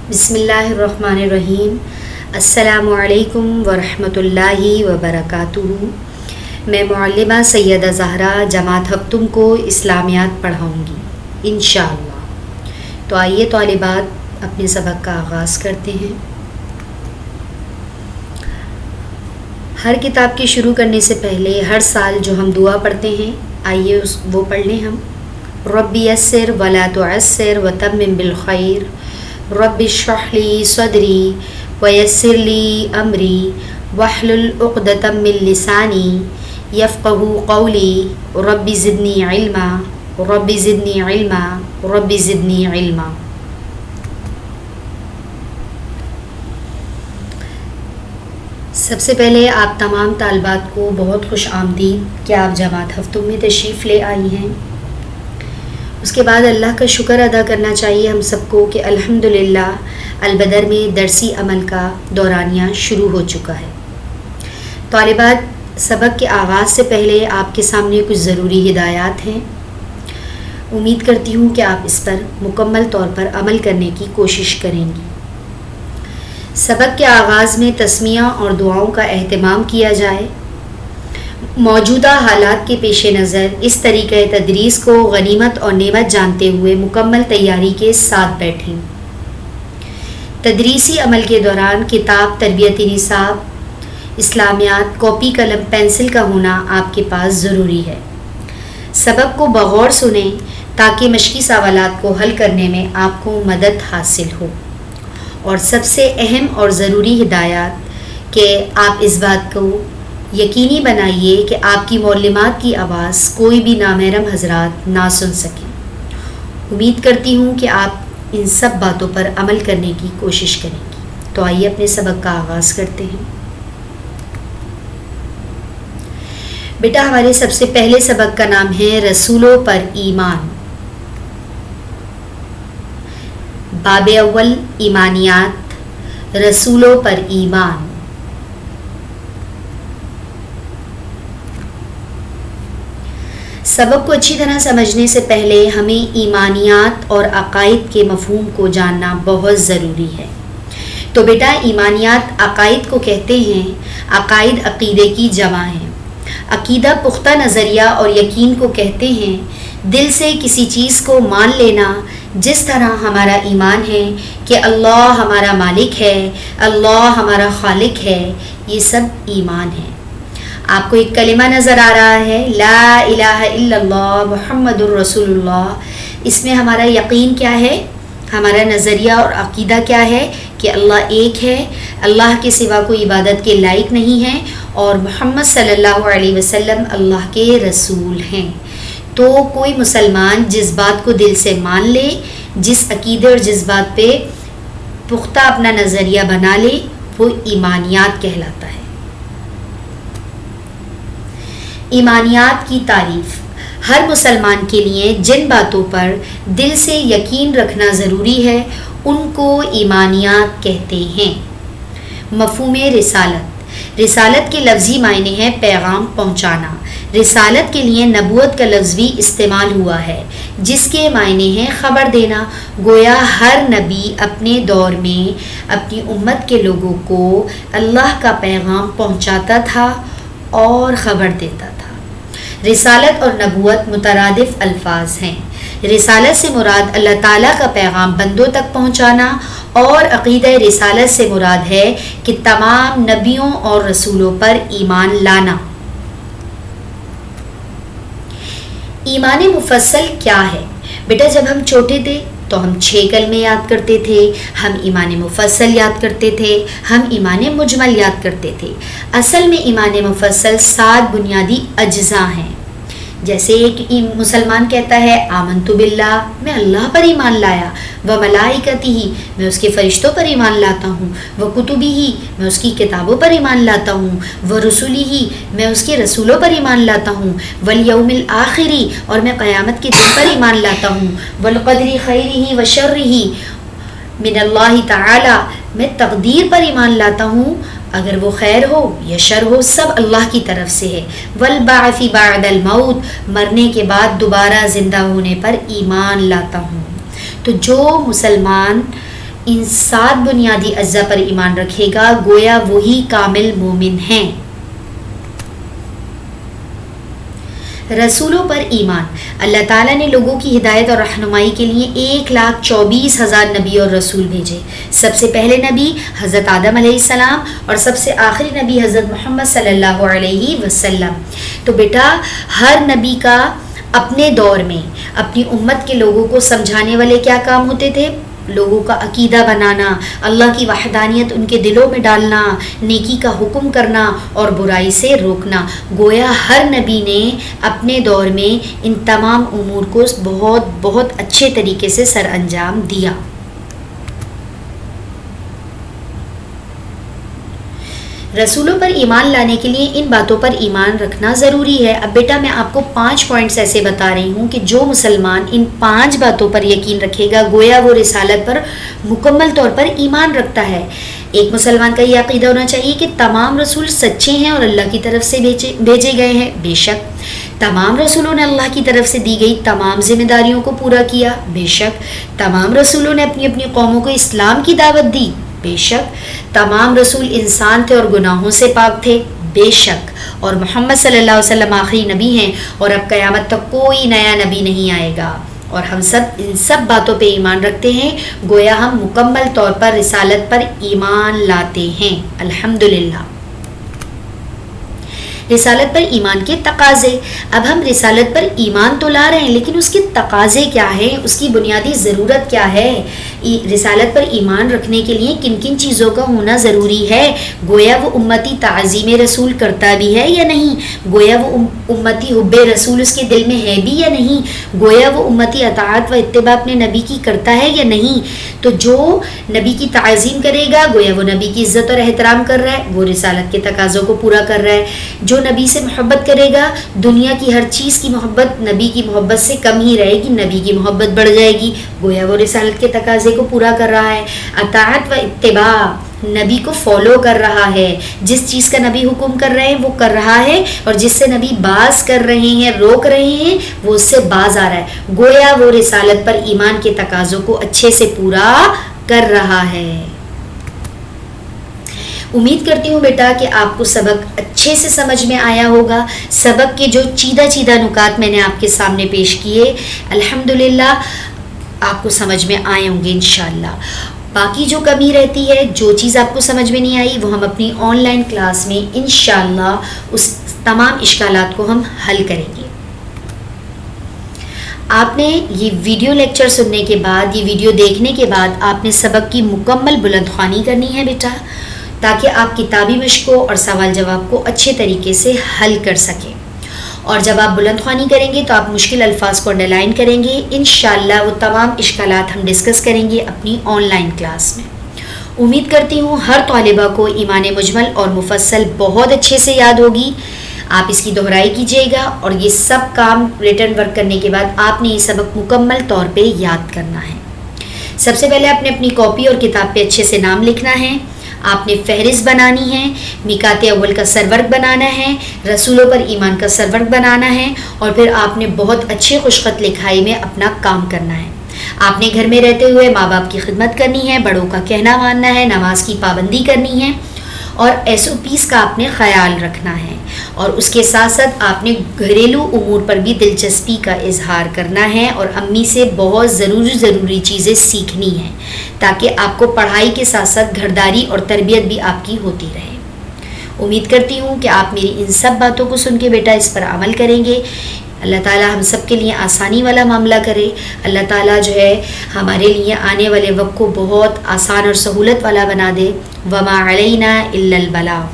بسم اللہ الرحمن الرحیم۔ السلام علیکم ورحمۃ اللہ وبرکاتہ۔ میں معلمہ سیدہ زہرا جماعت ہفتم کو اسلامیات پڑھاؤں گی انشاءاللہ۔ تو آئیے طالبات اپنے سبق کا آغاز کرتے ہیں۔ ہر کتاب کے شروع کرنے سے پہلے ہر سال جو ہم دعا پڑھتے ہیں، آئیے وہ پڑھ لیں ہم۔ رب یسر ولا تعسر وتمم بالخیر، رب اشرح لی صدری ویسر لی امری واحلل عقدۃ من لسانی یفقہوا قولی، رب زدنی علما رب زدنی علما رب زدنی علما۔ سب سے پہلے آپ تمام طالبات کو بہت خوش آمدید کہ آپ جماعت ہفتم میں تشریف لے آئی ہیں۔ اس کے بعد اللہ کا شکر ادا کرنا چاہیے ہم سب کو کہ الحمدللہ البدر میں درسی عمل کا دورانیہ شروع ہو چکا ہے۔ طالبات، سبق کے آغاز سے پہلے آپ کے سامنے کچھ ضروری ہدایات ہیں۔ امید کرتی ہوں کہ آپ اس پر مکمل طور پر عمل کرنے کی کوشش کریں گی۔ سبق کے آغاز میں تسمیہ اور دعاؤں کا اہتمام کیا جائے۔ موجودہ حالات کے پیش نظر اس طریقہ تدریس کو غنیمت اور نعمت جانتے ہوئے مکمل تیاری کے ساتھ بیٹھیں۔ تدریسی عمل کے دوران کتاب، تربیتی نصاب، اسلامیات، کاپی قلم، پینسل کا ہونا آپ کے پاس ضروری ہے۔ سبق کو بغور سنیں تاکہ مشقی سوالات کو حل کرنے میں آپ کو مدد حاصل ہو۔ اور سب سے اہم اور ضروری ہدایات کہ آپ اس بات کو یقینی بنائیے کہ آپ کی معلمات کی آواز کوئی بھی نامحرم حضرات نہ سن سکیں۔ امید کرتی ہوں کہ آپ ان سب باتوں پر عمل کرنے کی کوشش کریں گی۔ تو آئیے اپنے سبق کا آغاز کرتے ہیں۔ بیٹا، ہمارے سب سے پہلے سبق کا نام ہے رسولوں پر ایمان۔ باب اول ایمانیات، رسولوں پر ایمان۔ سبق کو اچھی طرح سمجھنے سے پہلے ہمیں ایمانیات اور عقائد کے مفہوم کو جاننا بہت ضروری ہے۔ تو بیٹا، ایمانیات عقائد کو کہتے ہیں۔ عقائد عقیدے کی جمع ہے۔ عقیدہ پختہ نظریہ اور یقین کو کہتے ہیں۔ دل سے کسی چیز کو مان لینا، جس طرح ہمارا ایمان ہے کہ اللہ ہمارا مالک ہے، اللہ ہمارا خالق ہے، یہ سب ایمان ہے۔ آپ کو ایک کلمہ نظر آ رہا ہے، لا الہ الا اللہ محمد الرسول اللہ۔ اس میں ہمارا یقین کیا ہے؟ ہمارا نظریہ اور عقیدہ کیا ہے کہ اللہ ایک ہے، اللہ کے سوا کوئی عبادت کے لائق نہیں ہے، اور محمد صلی اللہ علیہ وسلم اللہ کے رسول ہیں۔ تو کوئی مسلمان جس بات کو دل سے مان لے، جس عقیدے اور جس بات پہ پختہ اپنا نظریہ بنا لے، وہ ایمانیات کہلاتا ہے۔ ایمانیات کی تعریف: ہر مسلمان کے لیے جن باتوں پر دل سے یقین رکھنا ضروری ہے ان کو ایمانیات کہتے ہیں۔ مفہوم رسالت: رسالت کے لفظی معنی ہے پیغام پہنچانا۔ رسالت کے لیے نبوت کا لفظ بھی استعمال ہوا ہے، جس کے معنی ہے خبر دینا۔ گویا ہر نبی اپنے دور میں اپنی امت کے لوگوں کو اللہ کا پیغام پہنچاتا تھا اور خبر دیتا تھا۔ رسالت اور نبوت مترادف الفاظ ہیں۔ رسالت سے مراد اللہ تعالیٰ کا پیغام بندوں تک پہنچانا، اور عقیدہ رسالت سے مراد ہے کہ تمام نبیوں اور رسولوں پر ایمان لانا۔ ایمان مفصل کیا ہے؟ بیٹا، جب ہم چھوٹے تھے تو ہم 6 کلمے یاد کرتے تھے، ہم ایمان مفصل یاد کرتے تھے، ہم ایمان مجمل یاد کرتے تھے۔ اصل میں ایمان مفصل 7 بنیادی اجزاء ہیں۔ جیسے ایک مسلمان کہتا ہے آمنت باللہ، میں اللہ پر ایمان لایا، و ملائکتہ، میں اس کے فرشتوں پر ایمان لاتا ہوں، و کتبہ، میں اس کی کتابوں پر ایمان لاتا ہوں، و رسلہ، میں اس کے رسولوں پر ایمان لاتا ہوں، والیوم الآخر، اور میں قیامت کے دن پر ایمان لاتا ہوں، والقدر خیرہ و شرہ من اللہ تعالی، میں تقدیر پر ایمان لاتا ہوں، اگر وہ خیر ہو یا شر ہو سب اللہ کی طرف سے ہے۔ والبعث بعد الموت، مرنے کے بعد دوبارہ زندہ ہونے پر ایمان لاتا ہوں۔ تو جو مسلمان ان 7 بنیادی اجزاء پر ایمان رکھے گا گویا وہی کامل مومن ہیں۔ رسولوں پر ایمان۔ اللہ تعالیٰ نے لوگوں کی ہدایت اور رہنمائی کے لیے 1,24,000 نبی اور رسول بھیجے۔ سب سے پہلے نبی حضرت آدم علیہ السلام اور سب سے آخری نبی حضرت محمد صلی اللہ علیہ وسلم۔ تو بیٹا ہر نبی کا اپنے دور میں اپنی امت کے لوگوں کو سمجھانے والے کیا کام ہوتے تھے؟ لوگوں کا عقیدہ بنانا، اللہ کی وحدانیت ان کے دلوں میں ڈالنا، نیکی کا حکم کرنا اور برائی سے روکنا۔ گویا ہر نبی نے اپنے دور میں ان تمام امور کو بہت بہت اچھے طریقے سے سر انجام دیا۔ رسولوں پر ایمان لانے کے لیے ان باتوں پر ایمان رکھنا ضروری ہے۔ اب بیٹا میں آپ کو 5 پوائنٹس ایسے بتا رہی ہوں کہ جو مسلمان ان 5 باتوں پر یقین رکھے گا گویا وہ رسالت پر مکمل طور پر ایمان رکھتا ہے۔ ایک مسلمان کا یہ عقیدہ ہونا چاہیے کہ تمام رسول سچے ہیں اور اللہ کی طرف سے بھیجے گئے ہیں۔ بے شک تمام رسولوں نے اللہ کی طرف سے دی گئی تمام ذمہ داریوں کو پورا کیا۔ بے شک تمام رسولوں نے اپنی اپنی قوموں کو اسلام کی دعوت دی۔ بے شک تمام رسول انسان تھے اور گناہوں سے پاک تھے۔ بے شک اور محمد صلی اللہ علیہ وسلم آخری نبی ہیں اور اب قیامت تک کوئی نیا نبی نہیں آئے گا، اور ہم سب ان سب باتوں پہ ایمان رکھتے ہیں گویا ہم مکمل طور پر رسالت پر ایمان لاتے ہیں۔ الحمدللہ۔ رسالت پر ایمان کے تقاضے۔ اب ہم رسالت پر ایمان تو لا رہے ہیں لیکن اس کے تقاضے کیا ہیں، اس کی بنیادی ضرورت کیا ہے؟ رسالت پر ایمان رکھنے کے لیے کن کن چیزوں کا ہونا ضروری ہے؟ گویا وہ امتی تعظیم رسول کرتا بھی ہے یا نہیں؟ گویا وہ امتی حب رسول اس کے دل میں ہے بھی یا نہیں؟ گویا وہ امتی اطاعت و اتباع اپنے نبی کی کرتا ہے یا نہیں؟ تو جو نبی کی تعظیم کرے گا گویا وہ نبی کی عزت اور احترام کر رہا ہے، وہ رسالت کے تقاضوں کو پورا کر رہا ہے۔ جو نبی سے محبت کرے گا دنیا کی ہر چیز کی محبت نبی کی محبت سے کم ہی رہے گی، نبی کی محبت بڑھ جائے گی، گویا وہ رسالت کے تقاضے کو پورا کر رہا ہے۔ اطاعت و اتباع نبی کو فالو کر رہا ہے، جس چیز کا نبی حکم کر رہے ہیں وہ کر رہا ہے، اور جس سے نبی باز کر رہے ہیں روک رہے ہیں وہ اس سے باز آ رہا ہے، گویا وہ رسالت پر ایمان کے تقاضوں کو اچھے سے پورا کر رہا ہے۔ امید کرتی ہوں بیٹا کہ آپ کو سبق اچھے سے سمجھ میں آیا ہوگا۔ سبق کے جو چیدہ نکات میں نے آپ کے سامنے پیش کیے الحمدللہ آپ کو سمجھ میں آئے ہوں گے انشاءاللہ۔ باقی جو کمی رہتی ہے، جو چیز آپ کو سمجھ میں نہیں آئی، وہ ہم اپنی آن لائن کلاس میں انشاءاللہ اس تمام اشکالات کو ہم حل کریں گے۔ آپ نے یہ ویڈیو لیکچر سننے کے بعد، یہ ویڈیو دیکھنے کے بعد آپ نے سبق کی مکمل بلند خوانی کرنی ہے بیٹا، تاکہ آپ کتابی مشقوں اور سوال جواب کو اچھے طریقے سے حل کر سکیں۔ اور جب آپ بلند خوانی کریں گے تو آپ مشکل الفاظ کو انڈر لائن کریں گے، انشاءاللہ وہ تمام اشکالات ہم ڈسکس کریں گے اپنی آن لائن کلاس میں۔ امید کرتی ہوں ہر طالبہ کو ایمان مجمل اور مفصل بہت اچھے سے یاد ہوگی۔ آپ اس کی دہرائی کیجیے گا اور یہ سب کام ریٹرن ورک کرنے کے بعد آپ نے یہ سبق مکمل طور پہ یاد کرنا ہے۔ سب سے پہلے آپ نے اپنی کاپی اور کتاب پہ اچھے سے نام لکھنا ہے، آپ نے فہرست بنانی ہے، میقات اول کا سرورق بنانا ہے، رسولوں پر ایمان کا سرورق بنانا ہے، اور پھر آپ نے بہت اچھے خوشخط لکھائی میں اپنا کام کرنا ہے۔ آپ نے گھر میں رہتے ہوئے ماں باپ کی خدمت کرنی ہے، بڑوں کا کہنا ماننا ہے، نماز کی پابندی کرنی ہے، اور SOPs کا آپ نے خیال رکھنا ہے، اور اس کے ساتھ ساتھ آپ نے گھریلو امور پر بھی دلچسپی کا اظہار کرنا ہے، اور امی سے بہت ضروری چیزیں سیکھنی ہیں تاکہ آپ کو پڑھائی کے ساتھ ساتھ گھرداری اور تربیت بھی آپ کی ہوتی رہے۔ امید کرتی ہوں کہ آپ میری ان سب باتوں کو سن کے بیٹا اس پر عمل کریں گے۔ اللہ تعالیٰ ہم سب کے لیے آسانی والا معاملہ کرے، اللہ تعالیٰ جو ہے ہمارے لیے آنے والے وقت کو بہت آسان اور سہولت والا بنا دے۔ وما علینا الا البلاغ۔